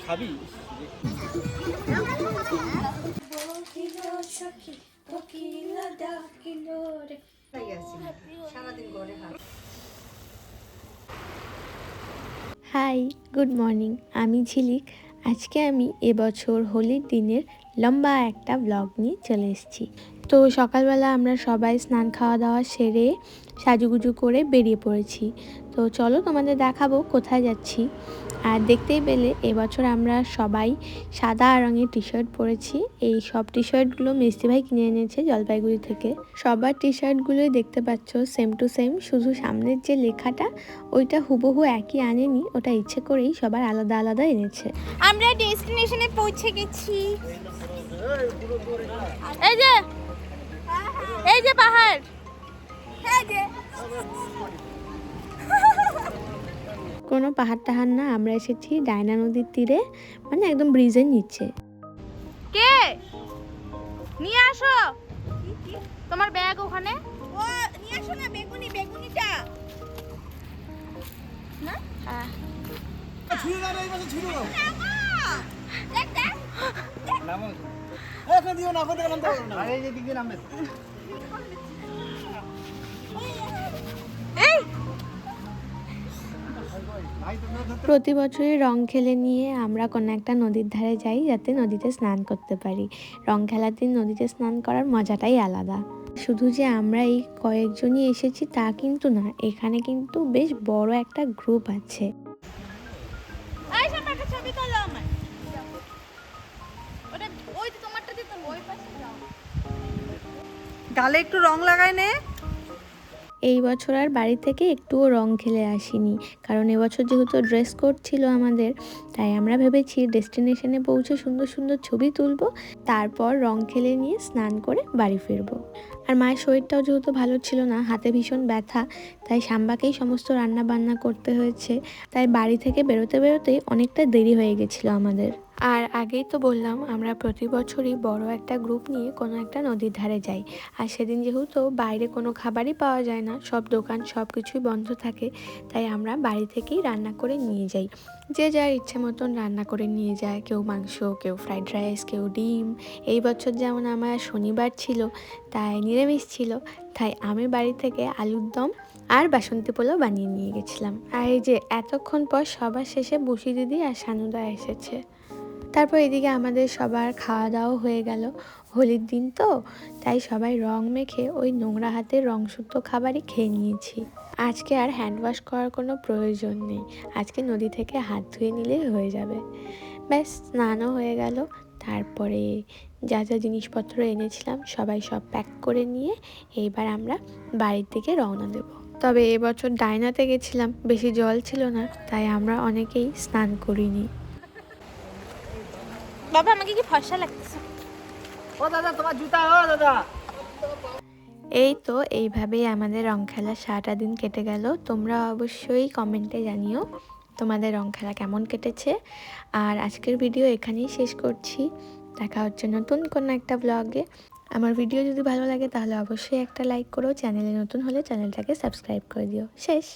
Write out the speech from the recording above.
খাবি? Hi, good morning. আমি ঝিলিক। আজকে আমি এবছর হোলির দিনের লম্বা একটা ব্লগ নিয়ে চলে এসেছি। তো সকালবেলা আমরা সবাই স্নান খাওয়া দাওয়া সেরে সাজুগুজু করে বেরিয়ে পড়েছি। তো চলো তোমাদের দেখাবো কোথায় যাচ্ছি। আর দেখতেই পেলে এবছর আমরা সবাই সাদা রঙের টি শার্ট পরেছি। এই সব টি শার্টগুলো মিস্তি ভাই কিনে এনেছে জলপাইগুড়ি থেকে। সবার টি শার্টগুলোই দেখতে পাচ্ছ সেম টু সেম, শুধু সামনের যে লেখাটা ওইটা হুবহু একই আনেনি, ওটা ইচ্ছে করেই সবার আলাদা আলাদা এনেছে। আমরা ডেস্টিনেশনে পৌঁছে গেছি। এই যে এই যে পাহাড়, এই যে কোনো পাহাড় টাহাড় না, আমরা এসেছি ডায়না নদীর তীরে, মানে একদম ব্রিজের নিচে। কে নিয়ে আসো তোমার ব্যাগ ওখানে। ও নিয়ে আসো না, বেগুনিটা না। হ্যাঁ ছুঁড়ে দাও, এই পাশে ছুঁড়ে দাও। দেখ দেখ নামো। এখন দিও না, এখন নামতে পারবো না। আরে এই যে দিক দিয়ে নামবে। এই প্রতি বছরই রং খেলে নিয়ে আমরা কোনো একটা নদীর ধারে যাই, যাতে নদীতে স্নান করতে পারি। রং খেলার দিন নদীতে স্নান করার মজাটাই আলাদা। শুধু যে আমরা এই কয়েকজনই এসেছি তা কিন্তু না, এখানে কিন্তু বেশ বড় একটা গ্রুপ আছে। এই সামনে একটা ছবি তোলো আমার। ওটা ওই তো তোমারটা দিতে ওই পাশে যাও। গালে একটু রং লাগাই নে। এই বছর আর বাড়ি থেকে একটুও রং খেলে আসিনি, কারণ এবছর যেহেতু ড্রেস কোড ছিল আমাদের, তাই আমরা ভেবেছি ডেস্টিনেশনে পৌঁছে সুন্দর সুন্দর ছবি তুলবো, তারপর রং খেলে নিয়ে স্নান করে বাড়ি ফিরবো। আর মায়ের শরীরটাও যেহেতু ভালো ছিল না, হাতে ভীষণ ব্যথা, তাই সাম্বাকেই সমস্ত রান্না বান্না করতে হয়েছে। তাই বাড়ি থেকে বেরোতে বেরোতেই অনেকটা দেরি হয়ে গেছিলো আমাদের। আর আগেই তো বললাম আমরা প্রতি বছরই বড় একটা গ্রুপ নিয়ে কোনো একটা নদীর ধারে যাই। আর সেদিন যেহেতু বাইরে কোনো খাবারই পাওয়া যায় না, সব দোকান সব কিছুই বন্ধ থাকে, তাই আমরা বাড়ি থেকেই রান্না করে নিয়ে যাই। যে যার ইচ্ছে মতন রান্না করে নিয়ে যায়, কেউ মাংস, কেউ ফ্রাইড রাইস, কেউ ডিম। এই বছর যেমন আমার শনিবার ছিল, তাই নিরামিষ ছিল, তাই আমি বাড়ি থেকে আলুর দম আর বাসন্তী পোলাও বানিয়ে নিয়ে গেছিলাম। আর এই যে এতক্ষণ পর সবার শেষে বসি দিদি আর সানুদা এসেছে। তারপর এদিকে আমাদের সবার খাওয়া দাওয়া হয়ে গেল। হোলির দিন তো, তাই সবাই রং মেখে ওই নোংরা হাতের রং শুদ্ধ খাবারই খেয়ে নিয়েছি। আজকে আর হ্যান্ড ওয়াশ করার কোনো প্রয়োজন নেই, আজকে নদী থেকে হাত ধুয়ে নিলেই হয়ে যাবে। ব্যাস, স্নানও হয়ে গেল। তারপরে যা যা জিনিসপত্র এনেছিলাম সবাই সব প্যাক করে নিয়ে এইবার আমরা বাড়ির দিকে রওনা দেব। তবে এবছর ডায়নাতে গেছিলাম, বেশি জল ছিল না, তাই আমরা অনেকেই স্নান করিনি। বাবা আমাকে কি ফর্সা লাগতেছে। ও দাদা, তোমার জুতা। ও দাদা, এই তো এইভাবেই আমাদের রং খেলা সারাটা দিন কেটে গেল। তোমরা অবশ্যই কমেন্টে জানিও তোমাদের রং খেলা কেমন কেটেছে। আর আজকের ভিডিও এখানেই শেষ করছি। দেখা হচ্ছে নতুন কোনো একটা ব্লগে। আমার ভিডিও যদি ভালো লাগে তাহলে অবশ্যই একটা লাইক করো, চ্যানেলে নতুন হলে চ্যানেলটাকে সাবস্ক্রাইব করে দিও। শেষ।